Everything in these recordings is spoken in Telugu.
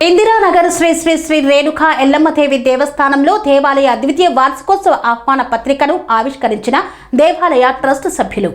ఇందిరానగర్ శ్రీ శ్రీ శ్రీ రేణుకా ఎల్లమ్మదేవి దేవస్థానంలో దేవాలయ ద్వితీయ వార్షికోత్సవ ఆహ్వాన పత్రికను ఆవిష్కరించిన దేవాలయ ట్రస్ట్ సభ్యులు.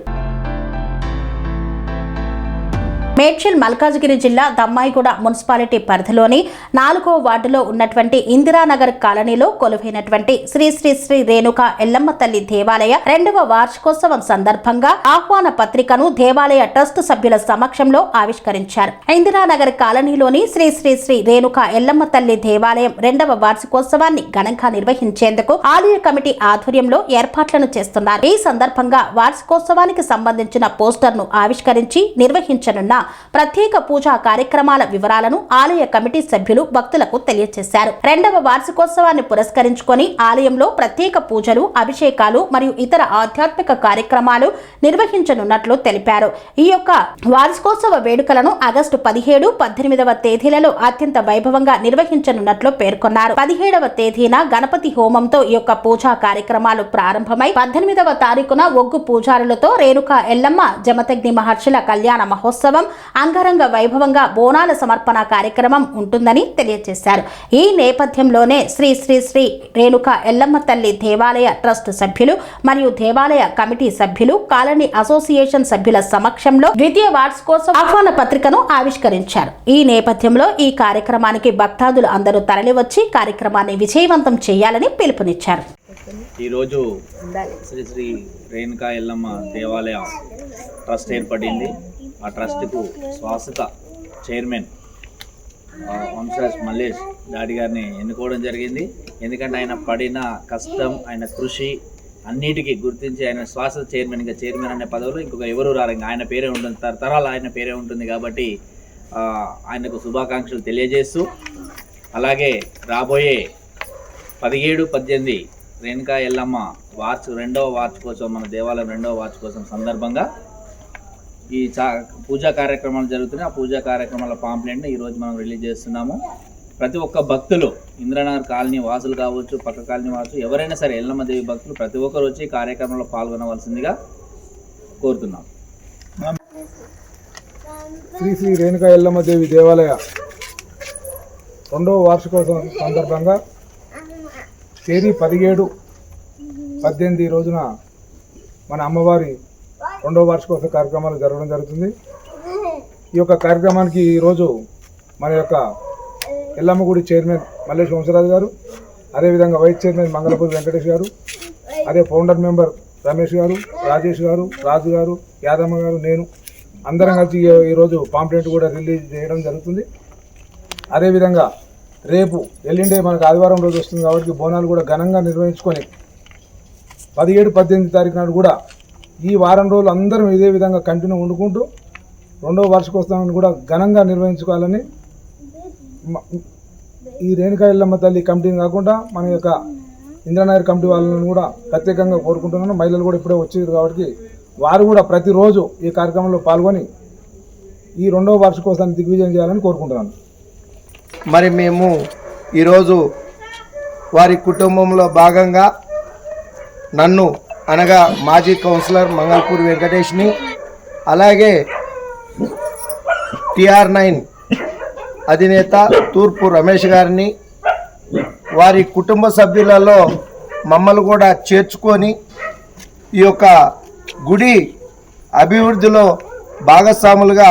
మేడ్చల్ మల్కాజ్గిరి జిల్లా దమ్మాయిగూడ మున్సిపాలిటీ పరిధిలోని 4వ వార్డులో ఉన్నటువంటి ఇందిరానగర్ కాలనీలో కొలువైనటువంటి శ్రీ శ్రీ శ్రీ రేణుకా ఎల్లమ్మ తల్లి దేవాలయ 2వ వార్షికోత్సవం సందర్భంగా ఆహ్వాన పత్రికను దేవాలయ ట్రస్ట్ సభ్యుల సమక్షంలో ఆవిష్కరించారు. ఇందిరానగర్ కాలనీలోని శ్రీ శ్రీ శ్రీ రేణుకా ఎల్లమ్మ తల్లి దేవాలయం 2వ వార్షికోత్సవాన్ని ఘనంగా నిర్వహించేందుకు ఆలయ కమిటీ ఆధ్వర్యంలో ఏర్పాట్లను చేస్తున్నారు. ఈ సందర్భంగా వార్షికోత్సవానికి సంబంధించిన పోస్టర్ను ఆవిష్కరించి నిర్వహించనున్న ప్రత్యేక పూజా కార్యక్రమాల వివరాలను ఆలయ కమిటీ సభ్యులు భక్తులకు తెలియజేశారు. 2వ వార్షికోత్సవాన్ని పురస్కరించుకొని ఆలయంలో ప్రత్యేక పూజలు, అభిషేకాలు మరియు ఇతర ఆధ్యాత్మిక కార్యక్రమాలు నిర్వహించనున్నట్లు తెలిపారు. ఈ యొక్క వార్షికోత్సవ వేడుకలను ఆగస్టు 17, 18వ తేదీలలో అత్యంత వైభవంగా నిర్వహించనున్నట్లు పేర్కొన్నారు. 17వ తేదీన గణపతి హోమంతో ఈ యొక్క పూజా కార్యక్రమాలు ప్రారంభమై 18వ తారీఖున ఒగ్గు పూజారులతో రేణుకా ఎల్లమ్మ జమదగ్ని మహర్షుల కళ్యాణ మహోత్సవం అంగరంగ వైభవంగా బోనాల సమర్పణ కార్యక్రమం ఉంటుందని తెలియజేశారు. ఈ నేపథ్యంలోనే శ్రీ శ్రీ శ్రీ రేణుకా ఎల్లమ్మ తల్లి దేవాలయ ట్రస్ట్ సభ్యులు మరియు దేవాలయ కమిటీ సభ్యులు కాలనీ అసోసియేషన్ సభ్యుల సమక్షంలో ద్వితీయ వార్షికోత్సవ ఆహ్వాన పత్రికను ఆవిష్కరించారు. ఈ నేపథ్యంలో ఈ కార్యక్రమానికి భక్తాదులు అందరూ తరలివచ్చి కార్యక్రమాన్ని విజయవంతం చేయాలని పిలుపునిచ్చారు. ఈరోజు శ్రీ శ్రీ రేణుకా ఎల్లమ్మ దేవాలయ ట్రస్ట్ ఏర్పడింది. ఆ ట్రస్ట్కు శాశ్వత చైర్మన్ వంశరాజ్ మల్లేష్ డాడీ గారిని ఎన్నుకోవడం జరిగింది. ఎందుకంటే ఆయన పడిన కష్టం, ఆయన కృషి అన్నిటికీ గుర్తించి ఆయన శాశ్వత చైర్మన్ అనే పదవిలో ఇంకొక ఎవరు రారు, ఆయన పేరే ఉంటుంది, తరతరాలు ఆయన పేరే ఉంటుంది. కాబట్టి ఆయనకు శుభాకాంక్షలు తెలియజేస్తూ, అలాగే రాబోయే 17, 18 రేణుకా ఎల్లమ్మ 2వ వార్షికోత్సవం, మన దేవాలయం 2వ వార్షికోత్సవం సందర్భంగా ఈ పూజా కార్యక్రమాలు జరుగుతున్నాయి. ఆ పూజా కార్యక్రమాల పాంప్లెట్ని ఈరోజు మనం రిలీజ్ చేస్తున్నాము. ప్రతి ఒక్క భక్తులు, ఇంద్రనగర్ కాలనీ వాసులు కావచ్చు, పక్క కాలనీ వాసులు, ఎవరైనా సరే ఎల్లమ్మ దేవి భక్తులు ప్రతి ఒక్కరు వచ్చి కార్యక్రమంలో పాల్గొనవలసిందిగా కోరుతున్నాం. శ్రీ శ్రీ రేణుకా ఎల్లమ్మ దేవి దేవాలయ 2వ వార్షికోత్సవం సందర్భంగా తేదీ 17, 18 రోజున మన అమ్మవారి 2వ వార్షికోత్సవ కార్యక్రమాలు జరగడం జరుగుతుంది. ఈ యొక్క కార్యక్రమానికి ఈరోజు మన యొక్క ఎల్లమ్మ గుడి చైర్మన్ మల్లేష్ వంశరాజు గారు, అదేవిధంగా వైస్ చైర్మన్ మంగళపూరి వెంకటేష్ గారు, అదే ఫౌండర్ మెంబర్ రమేష్ గారు, రాజేష్ గారు, రాజు గారు, యాదమ్మ గారు, నేను అందరం కలిసి ఈరోజు పాంప్లెట్ కూడా రిలీజ్ చేయడం జరుగుతుంది. అదేవిధంగా రేపు ఎల్లుండే మనకు ఆదివారం రోజు వస్తుంది కాబట్టి బోనాలు కూడా ఘనంగా నిర్వహించుకొని 17, 18 తారీఖు నాడు కూడా ఈ వారం రోజులు అందరం ఇదే విధంగా కంటిన్యూ వండుకుంటూ 2వ వార్షికోత్సవాన్ని కూడా ఘనంగా నిర్వహించుకోవాలని ఈ రేణుకా ఎల్లమ్మ తల్లి కమిటీని కాకుండా మన యొక్క ఇంద్రనగర్ కమిటీ వాళ్ళని కూడా ప్రత్యేకంగా కోరుకుంటున్నాను. మహిళలు కూడా ఇప్పుడే వచ్చారు కాబట్టి వారు కూడా ప్రతిరోజు ఈ కార్యక్రమంలో పాల్గొని ఈ 2వ వార్షికోత్సవాన్ని దిగ్విజయం చేయాలని కోరుకుంటున్నాను. మరి మేము ఈరోజు వారి కుటుంబంలో భాగంగా నన్ను అనగా మాజీ కౌన్సిలర్ మంగళపూరి వెంకటేష్ని, అలాగే TR9 అధినేత తూర్పు రమేష్ గారిని, వారి కుటుంబ సభ్యులలో మమ్మల్ని కూడా చేర్చుకొని ఈ యొక్క గుడి అభివృద్ధిలో భాగస్వాములుగా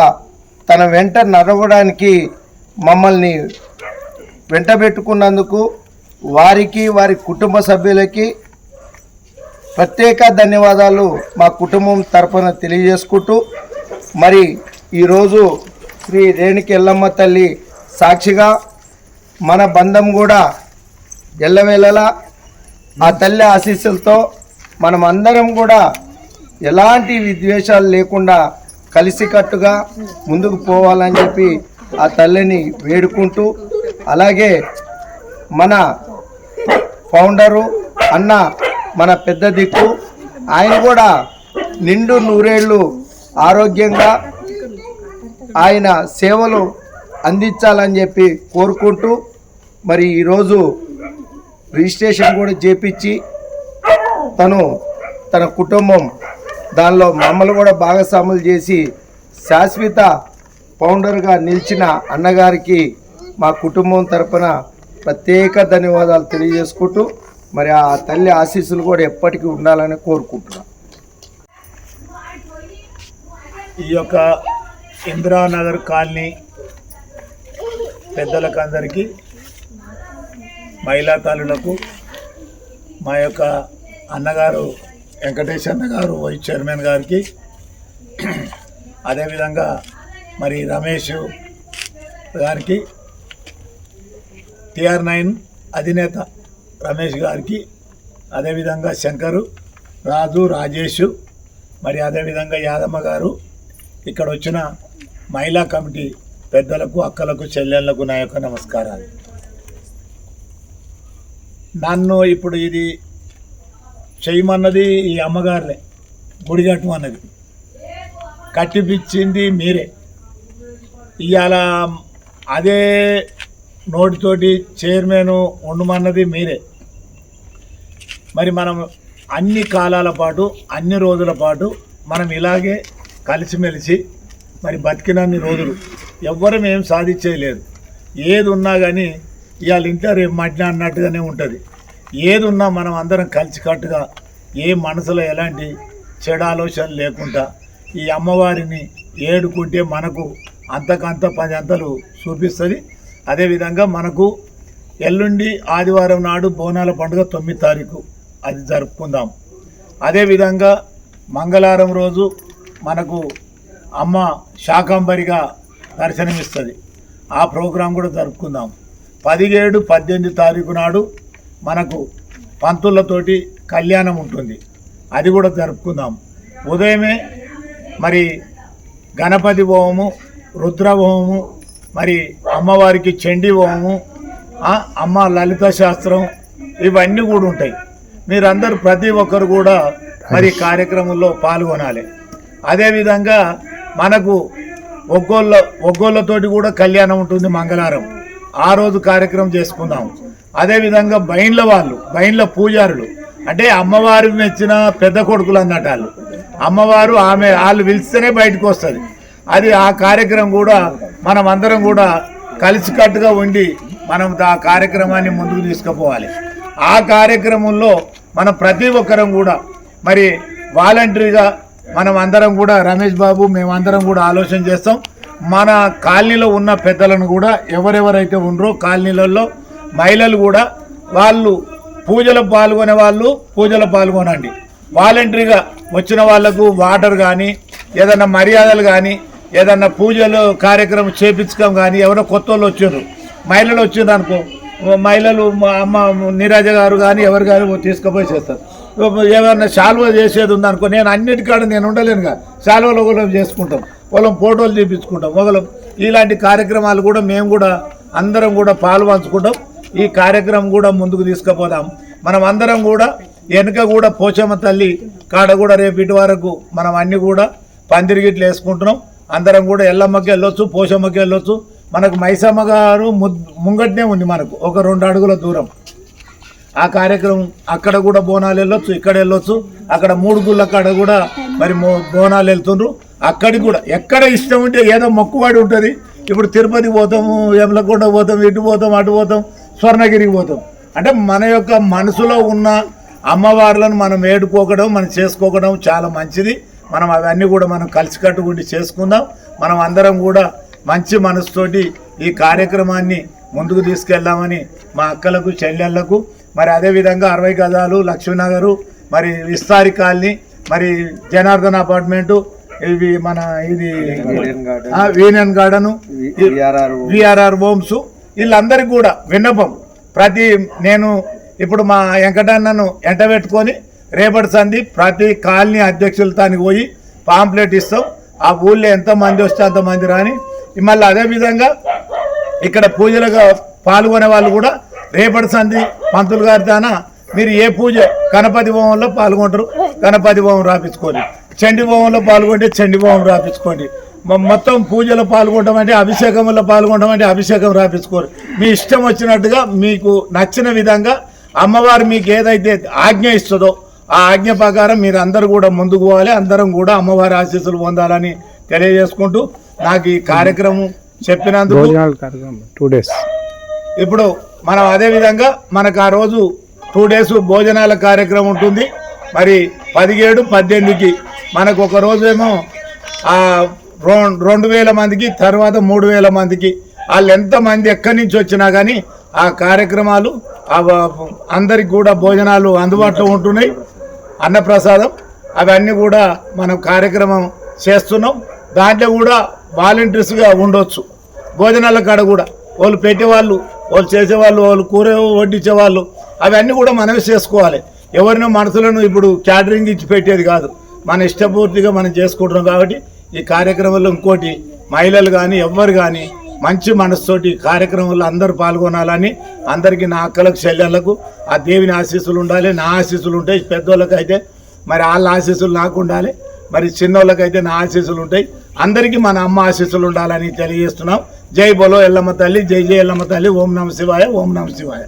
తన వెంట నడవడానికి మమ్మల్ని వెంటబెట్టుకున్నందుకు వారికి, వారి కుటుంబ సభ్యులకి ప్రత్యేక ధన్యవాదాలు మా కుటుంబం తరపున తెలియజేసుకుంటూ, మరి ఈరోజు శ్రీ రేణుకా ఎల్లమ్మ తల్లి సాక్షిగా మన బంధం కూడా ఎల్లవేళలా ఆ తల్లి ఆశీస్సులతో మనం అందరం కూడా ఎలాంటి విద్వేషాలు లేకుండా కలిసికట్టుగా ముందుకు పోవాలని చెప్పి ఆ తల్లిని వేడుకుంటూ, అలాగే మన ఫౌండరు అన్న, మన పెద్ద దిక్కు, ఆయన కూడా నిండు నూరేళ్ళు ఆరోగ్యంగా ఆయన సేవలు అందించాలని చెప్పి కోరుకుంటూ, మరి ఈరోజు రిజిస్ట్రేషన్ కూడా చేపించి తన కుటుంబం దానిలో మమ్మల్ని కూడా భాగస్వాములు చేసి శాశ్వత ఫౌండర్గా నిలిచిన అన్నగారికి మా కుటుంబం తరపున ప్రత్యేక ధన్యవాదాలు తెలియజేసుకుంటూ మరి ఆ తల్లి ఆశీస్సులు కూడా ఎప్పటికీ ఉండాలని కోరుకుంటున్నాం. ఈ యొక్క ఇందిరానగర్ కాలనీ పెద్దలకు అందరికీ, మహిళా తల్లులకు, మా యొక్క అన్నగారు వెంకటేష్ అన్నగారు వైస్ చైర్మన్ గారికి, అదేవిధంగా మరి రమేష్ గారికి, TR9 అధినేత రమేష్ గారికి, అదేవిధంగా శంకరు, రాజు, రాజేష్, మరి అదేవిధంగా యాదమ్మ గారు, ఇక్కడ వచ్చిన మహిళా కమిటీ పెద్దలకు, అక్కలకు, చెల్లెళ్లకు నా యొక్క నమస్కారాలు. నన్ను ఇప్పుడు ఇది చేయమన్నది ఈ అమ్మగారులే, గుడి కట్టమన్నది, కట్టిపిచ్చింది మీరే. ఇవాళ అదే నోటితోటి చైర్మన్ ఉండమన్నది మీరే. మరి మనం అన్ని కాలాల పాటు, అన్ని రోజుల పాటు మనం ఇలాగే కలిసిమెలిసి మరి బతికినన్ని రోజులు ఎవ్వరం ఏం సాధించేయలేదు. ఏది ఉన్నా కానీ ఇవాళ ఇంట్లో రేపు మధ్య అన్నట్టుగానే ఉంటుంది. ఏది ఉన్నా మనం అందరం కలిసికట్టుగా, ఏ మనసులో ఎలాంటి చెడు ఆలోచన లేకుండా ఈ అమ్మవారిని ఏడుకుంటే మనకు అంతకంత 10 అంతలు చూపిస్తుంది. అదేవిధంగా మనకు ఎల్లుండి ఆదివారం నాడు బోనాల పండుగ 9 తారీఖు అది జరుపుకుందాం. అదేవిధంగా మంగళవారం రోజు మనకు అమ్మ శాకంబరిగా దర్శనమిస్తుంది, ఆ ప్రోగ్రాం కూడా జరుపుకుందాం. 17, 18 తారీఖు నాడు మనకు పంతులతోటి కళ్యాణం ఉంటుంది, అది కూడా జరుపుకుందాం. ఉదయమే మరి గణపతి హోమము, రుద్ర హోమము, మరి అమ్మవారికి చండీ హోమము, అమ్మ లలిత శాస్త్రం, ఇవన్నీ కూడా ఉంటాయి. మీరందరూ ప్రతి ఒక్కరు కూడా మరి కార్యక్రమంలో పాల్గొనాలి. అదేవిధంగా మనకు ఒగ్గోళ్ళతోటి కూడా కళ్యాణం ఉంటుంది మంగళవారం, ఆ రోజు కార్యక్రమం చేసుకుందాం. అదేవిధంగా బైండ్ల పూజారులు అంటే అమ్మవారు మెచ్చిన పెద్ద కొడుకులు అన్నట్టు వాళ్ళు, అమ్మవారు వాళ్ళు పిలిస్తేనే బయటకు వస్తుంది. అది ఆ కార్యక్రమం కూడా మనం అందరం కూడా కలిసికట్టుగా ఉండి మనం ఆ కార్యక్రమాన్ని ముందుకు తీసుకుపోవాలి. ఆ కార్యక్రమంలో మనం ప్రతి ఒక్కరం కూడా మరి వాలంటరీగా మనం అందరం కూడా, రమేష్ బాబు మేమందరం కూడా ఆలోచన చేస్తాం. మన కాలనీలో ఉన్న పెద్దలను కూడా ఎవరెవరైతే ఉండరో కాలనీలలో మహిళలు కూడా వాళ్ళు పూజలు పాల్గొనే వాళ్ళు పూజలు పాల్గొనండి. వాలంటరీగా వచ్చిన వాళ్లకు వాటర్ కానీ, ఏదన్నా మర్యాదలు కానీ, ఏదన్నా పూజలు కార్యక్రమం చేపించడం కానీ, ఎవరో కొత్త వాళ్ళు వచ్చారు, మహిళలు వచ్చిండ్రు అనుకో, మహిళలు అమ్మ నీరాజ గారు కానీ ఎవరు కానీ తీసుకుపోయి చేస్తారు. ఏమన్నా శాల్వ చేసేది ఉందనుకో, నేను అన్నిటికాడ నేను ఉండలేనుగా, శాల్వలో ఒకళ్ళం చేసుకుంటాం, వాళ్ళం ఫోటోలు తీపించుకుంటాం, ఒకళ్ళం ఇలాంటి కార్యక్రమాలు కూడా మేము కూడా అందరం కూడా పాల్పంచుకుంటాం. ఈ కార్యక్రమం కూడా ముందుకు తీసుకుపోదాం. మనం అందరం కూడా వెనుక కూడా పోచమ్మ తల్లి కాడ కూడా రేపు ఇటు వరకు మనం అన్ని కూడా పందిరిగిట్లు వేసుకుంటున్నాం. అందరం కూడా ఎల్లమ్మకి వెళ్ళొచ్చు, పోచమ్మకి వెళ్ళొచ్చు. మనకు మైసమ్మ గారు ముంగట్నే ఉంది, మనకు ఒక 2 అడుగుల దూరం. ఆ కార్యక్రమం అక్కడ కూడా బోనాలు వెళ్ళొచ్చు, ఇక్కడ వెళ్ళొచ్చు. అక్కడ 3 గుళ్ళ కాడ కూడా మరి బోనాలు వెళ్తుండ్రు. అక్కడికి కూడా ఎక్కడ ఇష్టం ఉంటే ఏదో మొక్కుబడి ఉంటుంది. ఇప్పుడు తిరుపతి పోతాము, యమలకొండ పోతాం, ఇటు పోతాం, అటు పోతాం, స్వర్ణగిరికి పోతాం. అంటే మన యొక్క మనసులో ఉన్న అమ్మవార్లను మనం ఏడుకోకడం, మనం చేసుకోకడం చాలా మంచిది. మనం అవన్నీ కూడా మనం కలిసికట్టుకుండి చేసుకుందాం. మనం అందరం కూడా మంచి మనసుతోటి ఈ కార్యక్రమాన్ని ముందుకు తీసుకెళ్దామని మా అక్కలకు, చెల్లెళ్లకు, మరి అదేవిధంగా 60 గజాలు లక్ష్మీనగరు, మరి విస్తారి కాలనీ, మరి జనార్దన్ అపార్ట్మెంటు, ఇవి మన ఇది వీనన్ గార్డెను, విఆర్ఆర్ హోమ్స్, వీళ్ళందరికీ కూడా విన్నపం. నేను ఇప్పుడు మా వెంకటన్నను ఎంట పెట్టుకొని రేపటి సంధి ప్రతి కాలనీ అధ్యక్షులతానికి పోయి పాంప్లెట్ ఇస్తాం. ఆ ఊళ్ళో ఎంతమంది వస్తే అంతమంది రాని. మళ్ళీ అదేవిధంగా ఇక్కడ పూజలుగా పాల్గొనే వాళ్ళు కూడా రేపటి సంధి పంతులు గారి తాన మీరు ఏ పూజ గణపతి హోమంలో పాల్గొంటారు, గణపతి హోమం రాపించుకోండి. చండీ హోమంలో పాల్గొంటే చండీ హోమం రాపించుకోండి. మొత్తం పూజలో పాల్గొనడం అభిషేకంలో పాల్గొనడం అభిషేకం రాపించుకోరు. మీ ఇష్టం వచ్చినట్టుగా మీకు నచ్చిన విధంగా అమ్మవారు మీకు ఏదైతే ఆజ్ఞ ఇస్తుందో ఆ ఆజ్ఞ ప్రకారం మీరు అందరూ కూడా ముందుకు పోవాలి. అందరం కూడా అమ్మవారి ఆశీస్సులు పొందాలని తెలియజేసుకుంటూ నాకు ఈ కార్యక్రమం చెప్పినందుకు 2 days ఇప్పుడు మనం అదేవిధంగా మనకు ఆ రోజు 2 days భోజనాల కార్యక్రమం ఉంటుంది. మరి 17, 18కి మనకు ఒక రోజేమో 2000 మందికి, తర్వాత 3000 మందికి, వాళ్ళు ఎంతమంది ఎక్కడి నుంచి వచ్చినా కానీ ఆ కార్యక్రమాలు అందరికి కూడా భోజనాలు అందుబాటులో ఉంటున్నాయి. అన్నప్రసాదం అవన్నీ కూడా మనం కార్యక్రమం చేస్తున్నాం. దాంట్లో కూడా వాలంటీర్స్గా ఉండొచ్చు. భోజనాల కాడ కూడా వాళ్ళు పెట్టేవాళ్ళు, వాళ్ళు చేసేవాళ్ళు, వాళ్ళు కూర వడ్డించేవాళ్ళు అవన్నీ కూడా మనమే చేసుకోవాలి. ఎవరినో మనసులను ఇప్పుడు క్యాటరింగ్ ఇచ్చి పెట్టేది కాదు, మన ఇష్టపూర్తిగా మనం చేసుకుంటున్నాం. కాబట్టి ఈ కార్యక్రమంలో ఇంకోటి మహిళలు కానీ ఎవ్వరు కానీ మంచి మనసుతోటి కార్యక్రమంలో అందరూ పాల్గొనాలని అందరికీ నా అక్కలకు చెల్లెళ్లకు ఆ దేవుని ఆశీస్సులు ఉండాలి. నా ఆశీస్సులు ఉంటాయి. పెద్దోళ్ళకైతే మరి వాళ్ళ ఆశీస్సులు నాకు ఉండాలి. మరి చిన్నోళ్ళకైతే నా ఆశీస్సులు ఉంటాయి. అందరికీ మన అమ్మ ఆశీస్సులు ఉండాలని తెలియజేస్తున్నాం. జై బోలో ఎల్లమ్మ తల్లి, జై జై ఎల్లమ్మ తల్లి. ఓం నమ శివాయ, ఓం నమ శివాయ.